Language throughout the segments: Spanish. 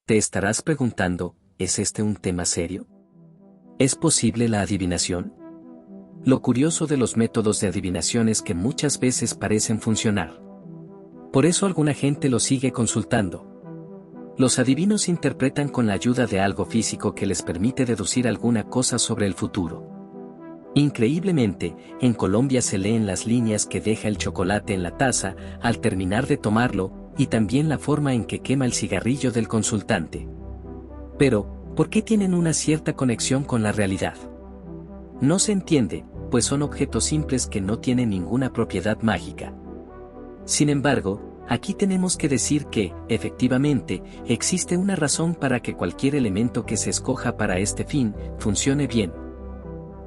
Te estarás preguntando, ¿es este un tema serio? ¿Es posible la adivinación? Lo curioso de los métodos de adivinación es que muchas veces parecen funcionar. Por eso alguna gente lo sigue consultando. Los adivinos interpretan con la ayuda de algo físico que les permite deducir alguna cosa sobre el futuro. Increíblemente, en Colombia se leen las líneas que deja el chocolate en la taza al terminar de tomarlo, y también la forma en que quema el cigarrillo del consultante. Pero, ¿por qué tienen una cierta conexión con la realidad? No se entiende, pues son objetos simples que no tienen ninguna propiedad mágica. Sin embargo, aquí tenemos que decir que, efectivamente, existe una razón para que cualquier elemento que se escoja para este fin funcione bien.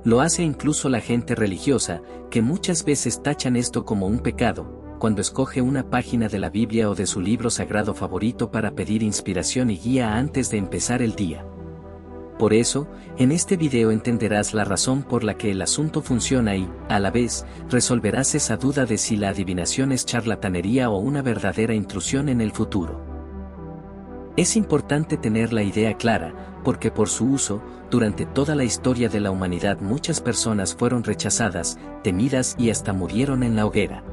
Lo hace incluso la gente religiosa, que muchas veces tachan esto como un pecado, cuando escoge una página de la Biblia o de su libro sagrado favorito para pedir inspiración y guía antes de empezar el día. Por eso, en este video entenderás la razón por la que el asunto funciona y, a la vez, resolverás esa duda de si la adivinación es charlatanería o una verdadera intrusión en el futuro. Es importante tener la idea clara, porque por su uso, durante toda la historia de la humanidad muchas personas fueron rechazadas, temidas y hasta murieron en la hoguera.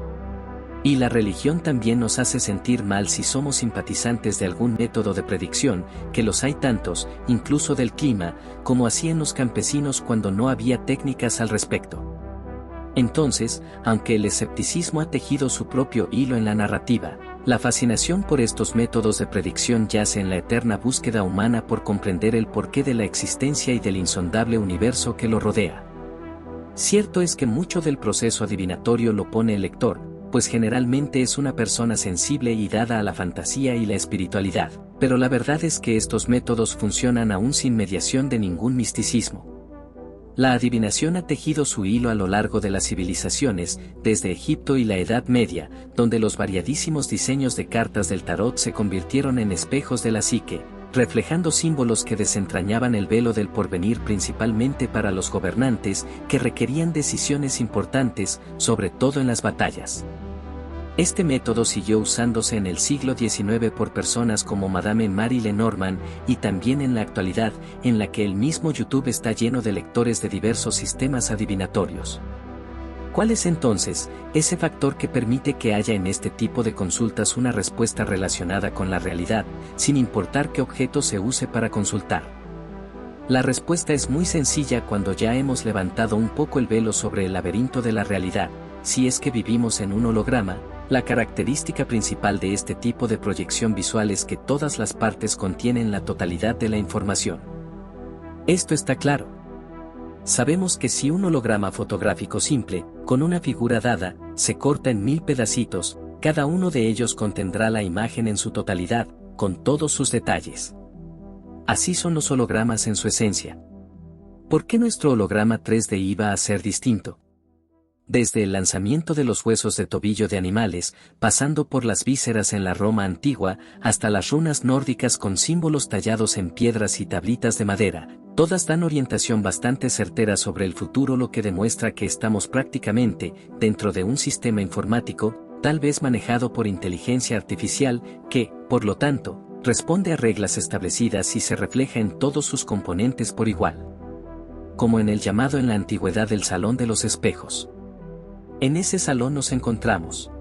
Y la religión también nos hace sentir mal si somos simpatizantes de algún método de predicción, que los hay tantos, incluso del clima, como hacían los campesinos cuando no había técnicas al respecto. Entonces, aunque el escepticismo ha tejido su propio hilo en la narrativa, la fascinación por estos métodos de predicción yace en la eterna búsqueda humana por comprender el porqué de la existencia y del insondable universo que lo rodea. Cierto es que mucho del proceso adivinatorio lo pone el lector, pues generalmente es una persona sensible y dada a la fantasía y la espiritualidad, pero la verdad es que estos métodos funcionan aún sin mediación de ningún misticismo. La adivinación ha tejido su hilo a lo largo de las civilizaciones, desde Egipto y la Edad Media, donde los variadísimos diseños de cartas del tarot se convirtieron en espejos de la psique, reflejando símbolos que desentrañaban el velo del porvenir principalmente para los gobernantes que requerían decisiones importantes, sobre todo en las batallas. Este método siguió usándose en el siglo XIX por personas como Madame Mary Lenormand y también en la actualidad, en la que el mismo YouTube está lleno de lectores de diversos sistemas adivinatorios. ¿Cuál es entonces ese factor que permite que haya en este tipo de consultas una respuesta relacionada con la realidad, sin importar qué objeto se use para consultar? La respuesta es muy sencilla cuando ya hemos levantado un poco el velo sobre el laberinto de la realidad. Si es que vivimos en un holograma, la característica principal de este tipo de proyección visual es que todas las partes contienen la totalidad de la información. Esto está claro. Sabemos que si un holograma fotográfico simple, con una figura dada, se corta en 1000 pedacitos, cada uno de ellos contendrá la imagen en su totalidad, con todos sus detalles. Así son los hologramas en su esencia. ¿Por qué nuestro holograma 3D iba a ser distinto? Desde el lanzamiento de los huesos de tobillo de animales, pasando por las vísceras en la Roma antigua, hasta las runas nórdicas con símbolos tallados en piedras y tablitas de madera, todas dan orientación bastante certera sobre el futuro, lo que demuestra que estamos prácticamente dentro de un sistema informático, tal vez manejado por inteligencia artificial, que, por lo tanto, responde a reglas establecidas y se refleja en todos sus componentes por igual. Como en el llamado en la antigüedad el Salón de los Espejos. En ese salón nos encontramos.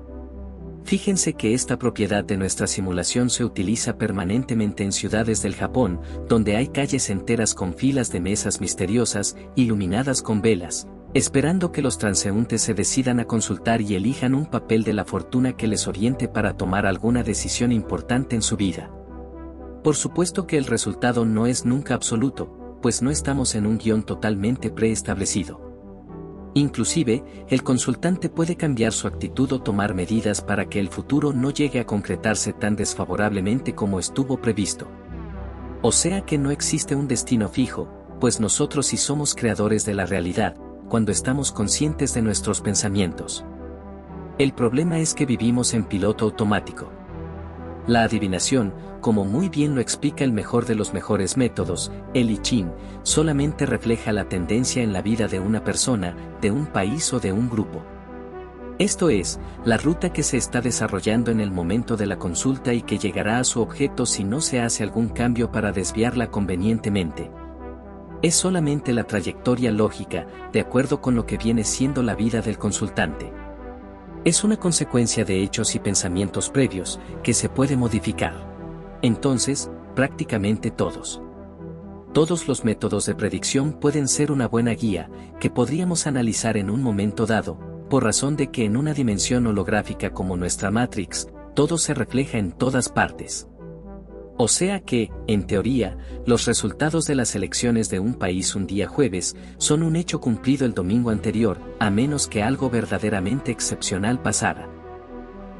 Fíjense que esta propiedad de nuestra simulación se utiliza permanentemente en ciudades del Japón, donde hay calles enteras con filas de mesas misteriosas, iluminadas con velas, esperando que los transeúntes se decidan a consultar y elijan un papel de la fortuna que les oriente para tomar alguna decisión importante en su vida. Por supuesto que el resultado no es nunca absoluto, pues no estamos en un guión totalmente preestablecido. Inclusive, el consultante puede cambiar su actitud o tomar medidas para que el futuro no llegue a concretarse tan desfavorablemente como estuvo previsto. O sea que no existe un destino fijo, pues nosotros sí somos creadores de la realidad, cuando estamos conscientes de nuestros pensamientos. El problema es que vivimos en piloto automático. La adivinación, como muy bien lo explica el mejor de los mejores métodos, el I Ching, solamente refleja la tendencia en la vida de una persona, de un país o de un grupo. Esto es, la ruta que se está desarrollando en el momento de la consulta y que llegará a su objeto si no se hace algún cambio para desviarla convenientemente. Es solamente la trayectoria lógica, de acuerdo con lo que viene siendo la vida del consultante. Es una consecuencia de hechos y pensamientos previos, que se puede modificar. Entonces, prácticamente todos. Todos los métodos de predicción pueden ser una buena guía, que podríamos analizar en un momento dado, por razón de que en una dimensión holográfica como nuestra Matrix, todo se refleja en todas partes. O sea que, en teoría, los resultados de las elecciones de un país un día jueves son un hecho cumplido el domingo anterior, a menos que algo verdaderamente excepcional pasara.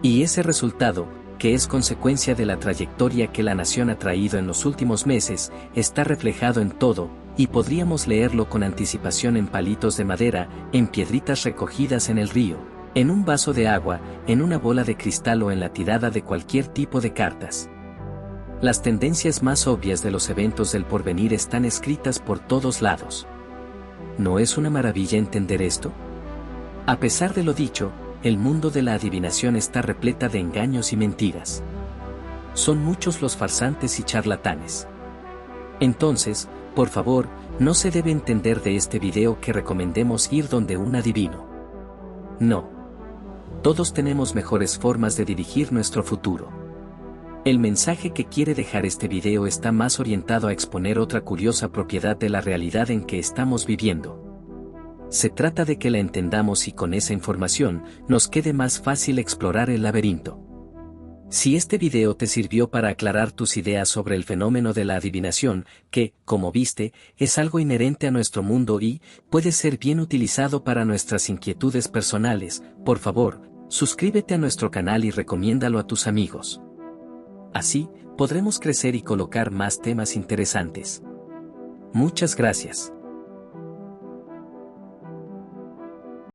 Y ese resultado, que es consecuencia de la trayectoria que la nación ha traído en los últimos meses, está reflejado en todo, y podríamos leerlo con anticipación en palitos de madera, en piedritas recogidas en el río, en un vaso de agua, en una bola de cristal o en la tirada de cualquier tipo de cartas. Las tendencias más obvias de los eventos del porvenir están escritas por todos lados. ¿No es una maravilla entender esto? A pesar de lo dicho, el mundo de la adivinación está repleta de engaños y mentiras. Son muchos los farsantes y charlatanes. Entonces, por favor, no se debe entender de este video que recomendemos ir donde un adivino. No. Todos tenemos mejores formas de dirigir nuestro futuro. El mensaje que quiere dejar este video está más orientado a exponer otra curiosa propiedad de la realidad en que estamos viviendo. Se trata de que la entendamos y con esa información, nos quede más fácil explorar el laberinto. Si este video te sirvió para aclarar tus ideas sobre el fenómeno de la adivinación, que, como viste, es algo inherente a nuestro mundo y puede ser bien utilizado para nuestras inquietudes personales, por favor, suscríbete a nuestro canal y recomiéndalo a tus amigos. Así, podremos crecer y colocar más temas interesantes. Muchas gracias.